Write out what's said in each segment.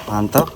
Mantap.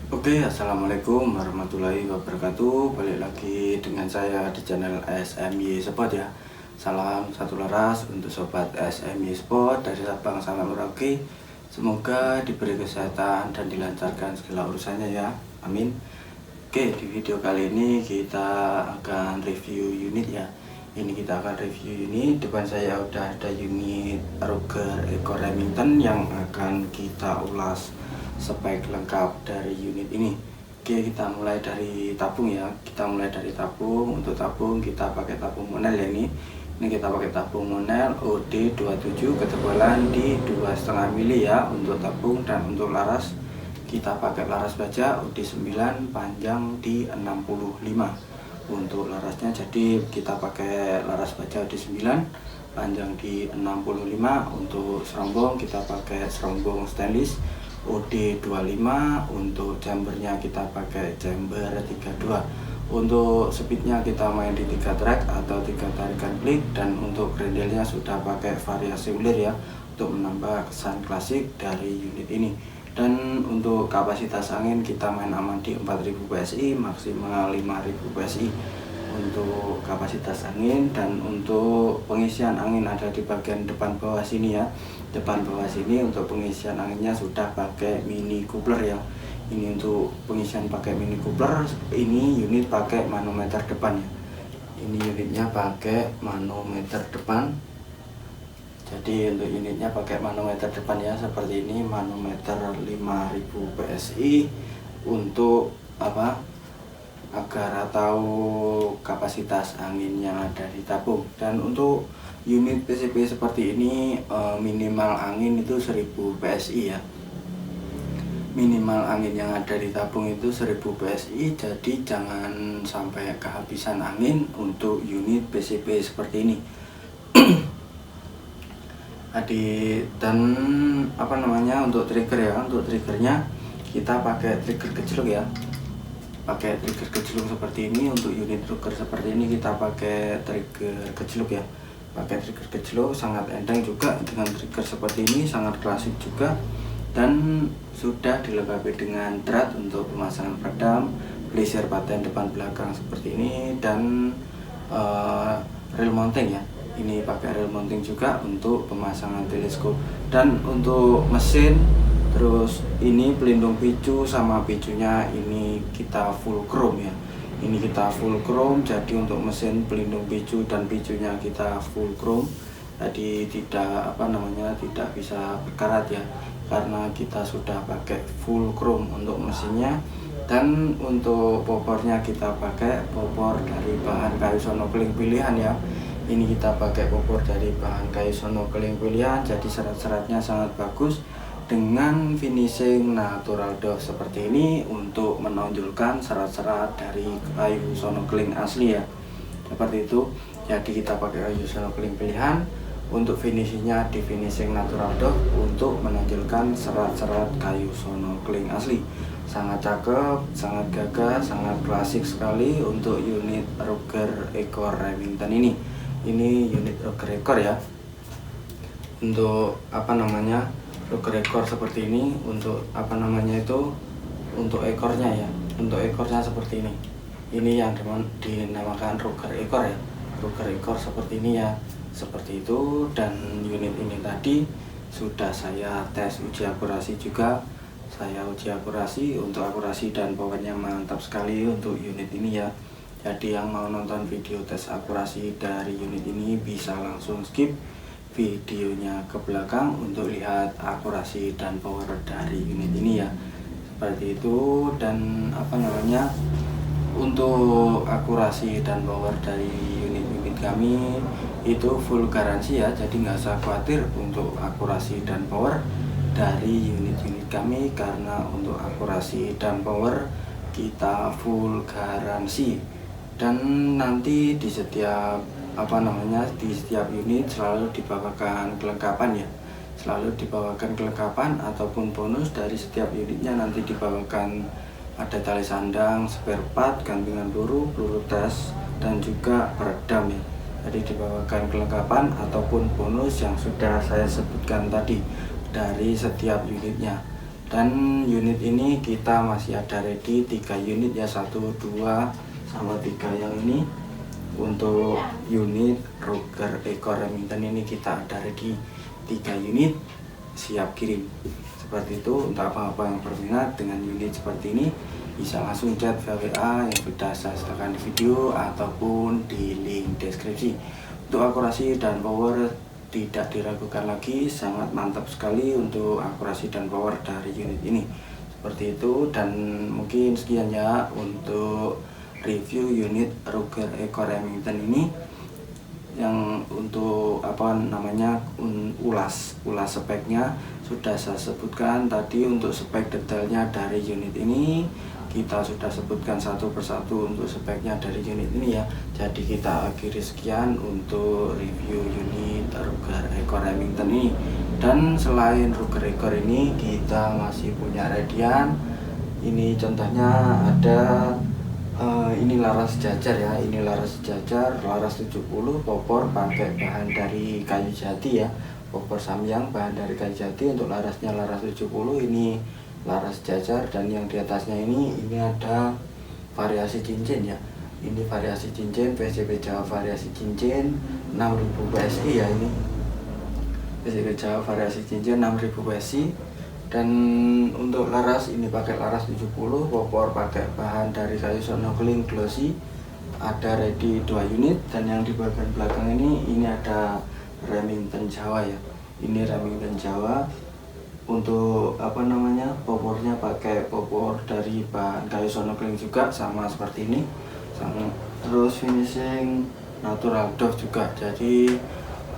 Oke, assalamualaikum warahmatullahi wabarakatuh. Balik lagi dengan saya di channel SMY Sport ya. Salam satu laras untuk sobat SMY Sport dari Sabang sampai Merauke. Semoga diberi kesehatan dan dilancarkan segala urusannya ya. Amin. Oke, di video kali ini kita akan review unit ya. Ini kita akan review unit. Depan saya udah ada unit Ruger Eco Remington yang akan kita ulas spek lengkap dari unit ini. Oke, kita mulai dari tabung ya. Kita mulai dari tabung. Untuk tabung kita pakai tabung Monel ya ini. Ini kita pakai tabung Monel OD27 ketebalan di 2,5 mili ya untuk tabung, dan untuk laras kita pakai laras baja OD9 panjang di 65 untuk larasnya. Jadi kita pakai laras baja OD9 panjang di 65. Untuk serombong kita pakai serombong stainless OD25. Untuk chambernya kita pakai chamber 32. Untuk speednya kita main di 3 track atau 3 tarikan klik, dan untuk grendelnya sudah pakai variasi ulir ya untuk menambah kesan klasik dari unit ini. Dan untuk kapasitas angin kita main aman di 4000 PSI maksimal 5000 PSI untuk kapasitas angin. Dan untuk pengisian angin ada di bagian depan bawah sini ya. Depan bawah sini untuk pengisian anginnya sudah pakai mini coupler ya. Ini untuk pengisian pakai mini coupler. Ini unit pakai manometer depan ya. Ini unitnya pakai manometer depan. Jadi untuk unitnya pakai manometer depan ya, seperti ini, manometer 5000 PSI untuk apa? Agar tahu kapasitas angin yang ada di tabung. Dan untuk unit PCP seperti ini minimal angin itu 1000 PSI ya. Minimal angin yang ada di tabung itu 1000 PSI. Jadi jangan sampai kehabisan angin untuk unit PCP seperti ini. Dan apa namanya, untuk trigger ya, untuk triggernya kita pakai trigger kecil ya. Pakai trigger kecil seperti ini. Untuk unit Ruger seperti ini kita pakai trigger kecil ya. Pakai trigger kecil sangat enteng juga. Dengan trigger seperti ini sangat klasik juga, dan sudah dilengkapi dengan drat untuk pemasangan peredam, blazer paten depan belakang seperti ini, dan reel mounting ya. Ini pakai reel mounting juga untuk pemasangan teleskop. Dan untuk mesin, terus ini pelindung picu sama picunya ini kita full chrome ya. Ini kita full chrome, jadi untuk mesin, pelindung picu dan picunya kita full chrome. Jadi tidak tidak bisa berkarat ya, karena kita sudah pakai full chrome untuk mesinnya. Dan untuk popornya kita pakai popor dari bahan kayu sonokeling pilihan ya. Ini kita pakai popor dari bahan kayu sonokeling pilihan, jadi serat-seratnya sangat bagus dengan finishing natural doff seperti ini untuk menonjolkan serat-serat dari kayu sonokeling asli ya. Seperti itu. Jadi kita pakai kayu sonokeling pilihan. Untuk finishingnya di finishing natural doff untuk menonjolkan serat-serat kayu sonokeling asli. Sangat cakep, sangat gagah, sangat klasik sekali untuk unit Ruger Eco Remington ini. Ini unit Ruger Eco ya. Untuk Ruger Eco seperti ini. Untuk untuk ekornya ya. Untuk ekornya seperti ini. Ini yang dinamakan Ruger Eco ya. Ruger Eco seperti ini ya. Seperti itu. Dan unit ini tadi sudah saya tes uji akurasi juga. Saya uji akurasi, untuk akurasi dan powernya mantap sekali untuk unit ini ya. Jadi yang mau nonton video tes akurasi dari unit ini bisa langsung skip videonya ke belakang untuk lihat akurasi dan power dari unit ini ya. Seperti itu. Dan untuk akurasi dan power dari unit-unit kami itu full garansi ya, jadi nggak usah khawatir untuk akurasi dan power dari unit-unit kami, karena untuk akurasi dan power kita full garansi. Dan nanti di setiap di setiap unit selalu dibawakan kelengkapan ya, selalu dibawakan kelengkapan ataupun bonus dari setiap unitnya. Nanti dibawakan ada tali sandang, spare part, gantungan peluru tes, dan juga peredam ya. Jadi dibawakan kelengkapan ataupun bonus yang sudah saya sebutkan tadi dari setiap unitnya. Dan unit ini kita masih ada ready 3 unit ya, 1, 2, sama 3 yang ini. Untuk unit Ruger Eco Remington ini kita ada ready 3 unit siap kirim. Seperti itu. Untuk apa-apa yang berminat dengan unit seperti ini bisa langsung chat via WA yang sudah saya sertakan di video ataupun di link deskripsi. Untuk akurasi dan power tidak diragukan lagi, sangat mantap sekali untuk akurasi dan power dari unit ini. Seperti itu. Dan mungkin sekian ya untuk review unit Ruger Eco Remington ini, yang untuk ulas speknya sudah saya sebutkan tadi. Untuk spek detailnya dari unit ini kita sudah sebutkan satu persatu untuk speknya dari unit ini ya. Jadi kita akhiri sekian untuk review unit Ruger Eco Remington ini. Dan selain Ruger Eco ini kita masih punya Radian. Ini contohnya ada ini laras sejajar ya, ini laras sejajar, laras 70 popor pakai bahan dari kayu jati ya, popor samyang bahan dari kayu jati. Untuk larasnya laras 70 ini laras sejajar. Dan yang di atasnya ini ada variasi cincin ya, ini variasi cincin PCB Jawa variasi cincin 6000 PSI ya, ini PCB Jawa variasi cincin 6000 PSI. Dan untuk laras ini pakai laras 70, popor pakai bahan dari kayu snorkeling glossy, ada ready 2 unit. Dan yang di bagian belakang ini ada Remington Jawa ya, ini Remington Jawa. Untuk popornya pakai popor dari bahan kayu snorkeling juga, sama seperti ini, terus finishing natural doff juga. Jadi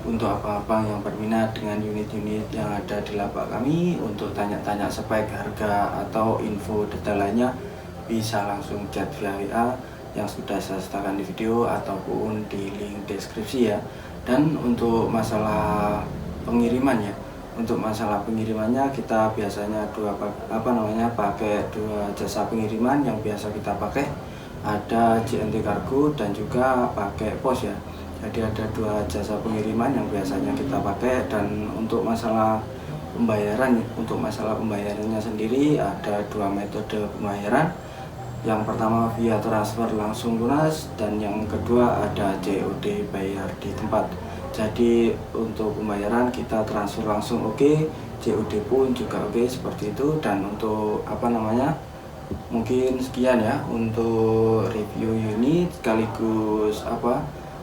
untuk apa-apa yang berminat dengan unit-unit yang ada di lapak kami, untuk tanya-tanya spek, harga, atau info detail lainnya, bisa langsung chat via WA yang sudah saya sertakan di video ataupun di link deskripsi ya. Dan untuk masalah pengirimannya, kita biasanya pakai 2 jasa pengiriman yang biasa kita pakai, ada JNT Kargo dan juga pakai pos ya. Jadi ada 2 jasa pengiriman yang biasanya kita pakai. Dan untuk masalah pembayarannya sendiri ada 2 metode pembayaran. Yang pertama via transfer langsung lunas, dan yang kedua ada COD bayar di tempat. Jadi untuk pembayaran kita transfer langsung oke, COD pun juga oke, seperti itu. Dan untuk mungkin sekian ya untuk review unit sekaligus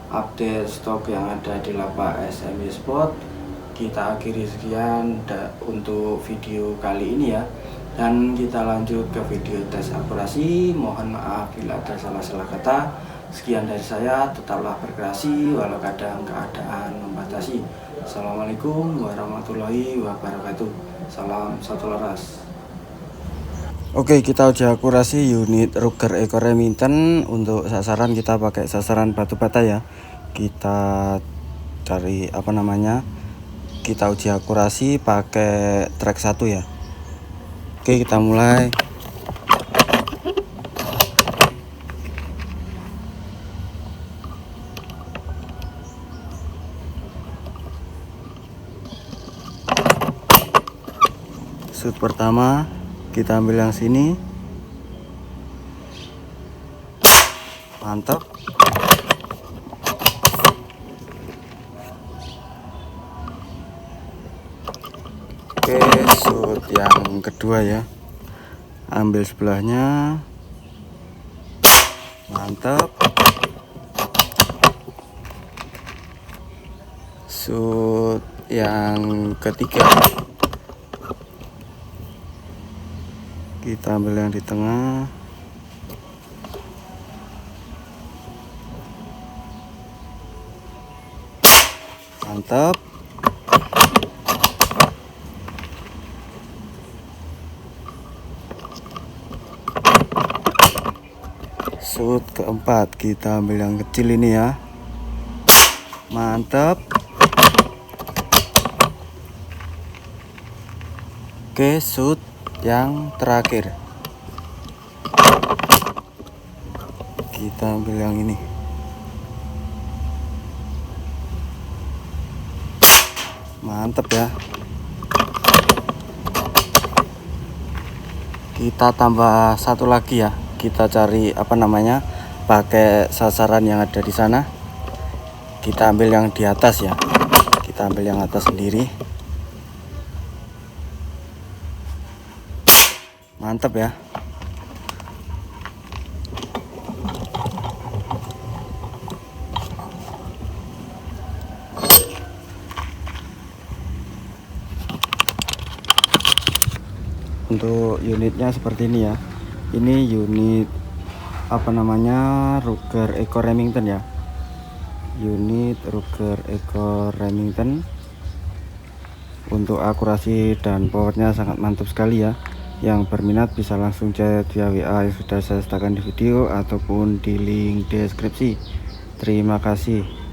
update stok yang ada di lapak SMY Sport. Kita akhiri sekian untuk video kali ini ya. Dan kita lanjut ke video tes akurasi. Mohon maaf bila ada salah-salah kata. Sekian dari saya, tetaplah berkreasi walau kadang keadaan membatasi. Assalamualaikum warahmatullahi wabarakatuh. Salam satu laras. Oke, kita uji akurasi unit Ruger Eco Remington. Untuk sasaran kita pakai sasaran batu bata ya. Kita cari kita uji akurasi pakai track 1 ya. Oke, kita mulai. Shoot pertama kita ambil yang sini, mantap. Oke, shoot yang kedua ya, ambil sebelahnya, mantap. shoot yang ketiga. Kita ambil yang di tengah. Mantap. Shoot keempat, kita ambil yang kecil ini ya. Mantap. Oke, shoot yang terakhir. Kita ambil yang ini. Mantap ya. Kita tambah satu lagi ya. Kita cari pakai sasaran yang ada di sana. Kita ambil yang di atas ya. Kita ambil yang atas sendiri. Mantap ya. Untuk unitnya seperti ini ya. Ini unit Ruger Eco Remington ya. Unit Ruger Eco Remington. Untuk akurasi dan powernya sangat mantap sekali ya. Yang berminat bisa langsung chat via WA yang sudah saya sertakan di video ataupun di link deskripsi. Terima kasih.